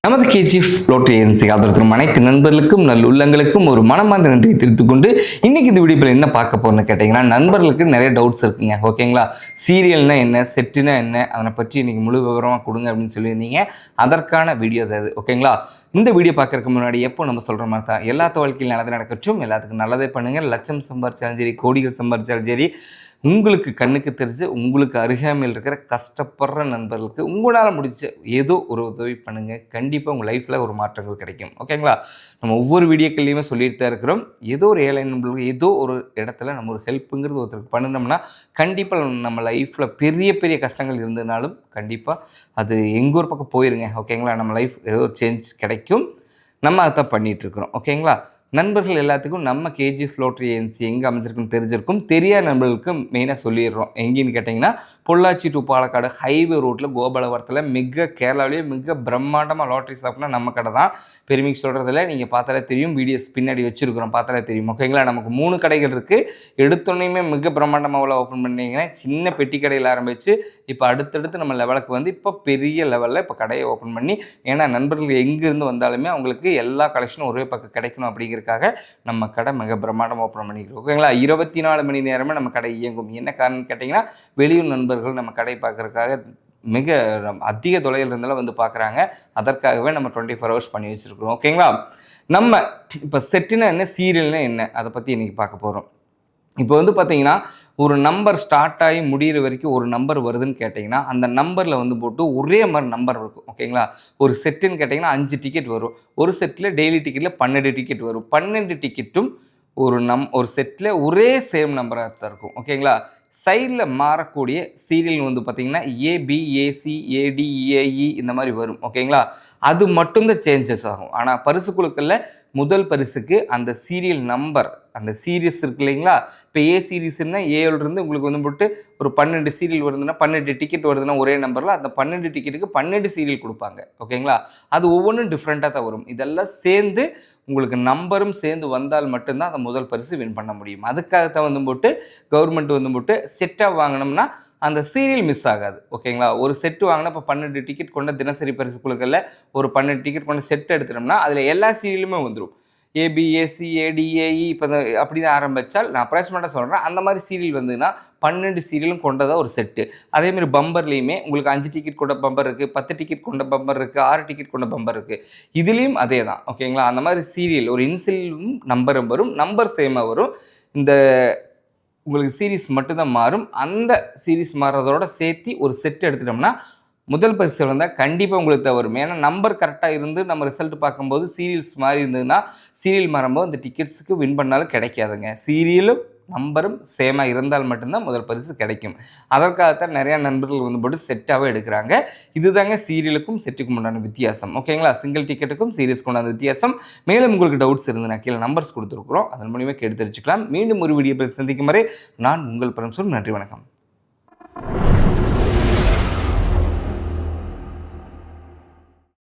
நமது KGF lottery agency ஆதரவு அனைத்து நண்பர்களுக்கும் நல்லுள்ளங்களுக்கும் ஒரு மனமார்ந்த நன்றியை தெரிவித்துக் கொண்டு இன்னைக்கு இந்த வீடியோவில் என்ன பார்க்க போறோம்னு கேட்டீங்கன்னா, நண்பர்களுக்கு நிறைய டவுட்ஸ் இருக்குங்க. ஓகேங்களா, சீரியல்னா என்ன, செட்டுனா என்ன, அதனை பற்றி இன்னைக்கு முழு விவரமாக கொடுங்க அப்படின்னு சொல்லியிருந்தீங்க. அதற்கான வீடியோ அது. ஓகேங்களா, இந்த வீடியோ பார்க்கறதுக்கு முன்னாடி எப்போ நம்ம சொல்கிற மாதிரி தான் எல்லாத்த வாழ்க்கையில் நல்லது நடக்கட்டும், எல்லாத்துக்கும் நல்லதே பண்ணுங்க. லட்சம் சம்பாரிச்சாலும் சரி, கோடிகள் சம்பாரிச்சாலும் சரி, உங்களுக்கு கண்ணுக்கு தெரிஞ்சு உங்களுக்கு அருகாமையில் இருக்கிற கஷ்டப்படுற நண்பர்களுக்கு உங்களால் முடிச்ச ஏதோ ஒரு உதவி பண்ணுங்கள். கண்டிப்பாக உங்கள் லைஃப்பில் ஒரு மாற்றங்கள் கிடைக்கும். ஓகேங்களா, நம்ம ஒவ்வொரு வீடியோக்கள்லையுமே சொல்லிட்டு தான் இருக்கிறோம். ஏதோ ஒரு ஏழை நண்பர்களுக்கு ஏதோ ஒரு இடத்துல நம்ம ஒரு ஹெல்ப்புங்கிறது ஒருத்தருக்கு பண்ணினோம்னா கண்டிப்பாக நம்ம லைஃப்பில் பெரிய பெரிய கஷ்டங்கள் இருந்ததுனாலும் கண்டிப்பாக அது எங்கள் ஒரு பக்கம் போயிருங்க. ஓகேங்களா, நம்ம லைஃப் ஏதோ ஒரு சேஞ்ச் கிடைக்கும். நம்ம அதை தான் பண்ணிகிட்ருக்குறோம். ஓகேங்களா, நண்பர்கள் எல்லாத்துக்கும் நம்ம கேஜிஎஃப் லோட்டரி ஏஜென்சி எங்கே அமைஞ்சிருக்குன்னு தெரிஞ்சிருக்கும். தெரியாத நண்பர்களுக்கு மெயினாக சொல்லிடுறோம். எங்கேன்னு கேட்டிங்கன்னா, பொள்ளாச்சி டு பாலக்காடு ஹைவே ரோட்டில் கோபாலபுரத்தில் கேரளாவிலேயே மிக பிரம்மாண்டமாக லாட்ரி ஷாப்னா நம்ம கடை தான். பெருமைக்கு சொல்கிறதில்ல, நீங்கள் பார்த்தாலே தெரியும். வீடியோஸ் பின்னாடி வச்சுருக்கிறோம், பார்த்தாலே தெரியும். ஓகேங்களா, நமக்கு 3 கடைகள் இருக்குது. எடுத்தோன்னையுமே மிக பிரம்மாண்டமாக ஓப்பன் பண்ணிங்கன்னா சின்ன பெட்டி கடையில் ஆரம்பித்து இப்போ அடுத்தடுத்து நம்ம லெவலுக்கு வந்து இப்போ பெரிய லெவலில் இப்போ கடையை ஓப்பன் பண்ணி, ஏன்னா நண்பர்கள் எங்கேருந்து வந்தாலுமே அவங்களுக்கு எல்லா கலெக்ஷனும் ஒரே பக்கம் கிடைக்கணும் அப்படிங்கிற நம்ம கடை மிக பிரம்மாண்டம் ஓப்பன் பண்ணிக்கிறோம். ஓகேங்களா, 24 மணி நேரமே நம்ம கடை இயங்கும். என்ன காரணம் கேட்டிங்கன்னா, வெளியூர் நண்பர்கள் நம்ம கடை பார்க்கறதுக்காக மிக அதிக தொலைவில் இருந்தாலும் வந்து பார்க்குறாங்க. அதற்காகவே நம்ம 24 ஹவர்ஸ் பண்ணி வச்சுருக்கிறோம். ஓகேங்களா, நம்ம இப்போ செட்டுனா என்ன, சீரியல்னா என்ன, அதை பற்றி இன்றைக்கி பார்க்க போகிறோம். இப்போ வந்து பார்த்தீங்கன்னா, ஒரு நம்பர் ஸ்டார்ட் ஆகி முடிகிற வரைக்கும் ஒரு நம்பர் வருதுன்னு கேட்டிங்கன்னா, அந்த நம்பரில் வந்து போட்டு ஒரே மாதிரி நம்பர் இருக்கும். ஓகேங்களா, ஒரு செட்டுன்னு கேட்டிங்கன்னா 5 டிக்கெட் வரும். ஒரு செட்டில் டெய்லி டிக்கெட்டில் 12 டிக்கெட் வரும். 12 டிக்கெட்டும் ஒரு செட்டில் ஒரே சேம் நம்பராக தான் இருக்கும். ஓகேங்களா, சைடில் மாறக்கூடிய சீரியல் வந்து பார்த்திங்கன்னா ஏபி, ஏசி, ஏடி, ஏஇ இந்த மாதிரி வரும். ஓகேங்களா, அது மட்டும்தான் சேஞ்சஸ் ஆகும். ஆனால் பரிசு குழுக்களில் முதல் பரிசுக்கு அந்த சீரியல் நம்பர், அந்த சீரியஸ் இருக்கு இல்லைங்களா, இப்போ ஏ சீரீஸ்னா ஏழுலேருந்து உங்களுக்கு வந்து போட்டு ஒரு 12 சீரியல் வருதுன்னா 12 டிக்கெட் வருதுன்னா ஒரே நம்பரில் அந்த 12 டிக்கெட்டுக்கு 12 சீரியல் கொடுப்பாங்க. ஓகேங்களா, அது ஒவ்வொன்றும் டிஃப்ரெண்ட்டாக தான் வரும். இதெல்லாம் சேர்ந்து உங்களுக்கு நம்பரும் சேர்ந்து வந்தால் மட்டும்தான் அந்த முதல் பரிசு வின் பண்ண முடியும். அதுக்காகத்தான் வந்து போட்டு கவர்மெண்ட் வந்து போட்டு செட்டாக வாங்கினோம்னா அந்த சீரியல் மிஸ் ஆகாது. ஓகேங்களா, ஒரு செட்டு வாங்கினா இப்போ 12 டிக்கெட் கொண்ட தினசரி பரிசு குழுக்களில் ஒரு 12 டிக்கெட் கொண்ட செட் எடுத்துட்டோம்னா அதில் எல்லா சீரியலுமே வந்துடும். ஏபி, ஏசி, ஏடி, ஏஇ இப்போ அப்படின்னு ஆரம்பித்தால் நான் அப்ராக்சிமேட்டாக சொல்கிறேன். அந்த மாதிரி சீரியல் வந்துன்னா 12 சீரியலும் கொண்டதாக ஒரு செட்டு. அதேமாதிரி பம்பர்லேயுமே உங்களுக்கு 5 டிக்கெட் கொண்ட பம்பர் இருக்குது, 10 டிக்கெட் கொண்ட பம்பர் இருக்குது, 6 டிக்கெட் கொண்ட பம்பர் இருக்குது. இதுலேயும் அதே தான். ஓகேங்களா, அந்த மாதிரி சீரியல் ஒரு இன்சிலும் நம்பரும் வரும், நம்பர் சேமாக வரும். இந்த உங்களுக்கு சீரீஸ் மட்டும்தான் மாறும். அந்த சீரீஸ் மாறுறதோட சேர்த்து ஒரு செட் எடுத்துட்டோம்னா முதல் பரிசு வந்தால் கண்டிப்பாக உங்களுக்கு தான் வரும். ஏன்னா நம்பர் கரெக்டாக இருந்து நம்ம ரிசல்ட் பார்க்கும்போது சீரியல்ஸ் மாறி இருந்ததுன்னா சீரியல் மாறும்போது அந்த டிக்கெட்ஸுக்கு வின் பண்ணாலும் கிடைக்காதுங்க. சீரியலும் நம்பரும் சேமாக இருந்தால் மட்டும்தான் முதல் பரிசு கிடைக்கும். அதற்காகத்தான் நிறையா நண்பர்கள் வந்து போட்டு செட்டாகவே எடுக்கிறாங்க. இதுதாங்க சீரியலுக்கும் செட்டுக்கும் உண்டான வித்தியாசம். ஓகேங்களா, சிங்கிள் டிக்கெட்டுக்கும் சீரியஸ்க்கு உண்டான வித்தியாசம். மேலும் உங்களுக்கு டவுட்ஸ் இருந்துன்னா கீழே நம்பர்ஸ் கொடுத்துருக்குறோம், அதன் மூலியமாக கேட்டு தெரிஞ்சுக்கலாம். மீண்டும் ஒரு வீடியோ சந்திக்கும் வரை நான் உங்கள் பரமேஸ்வரன். நன்றி, வணக்கம்.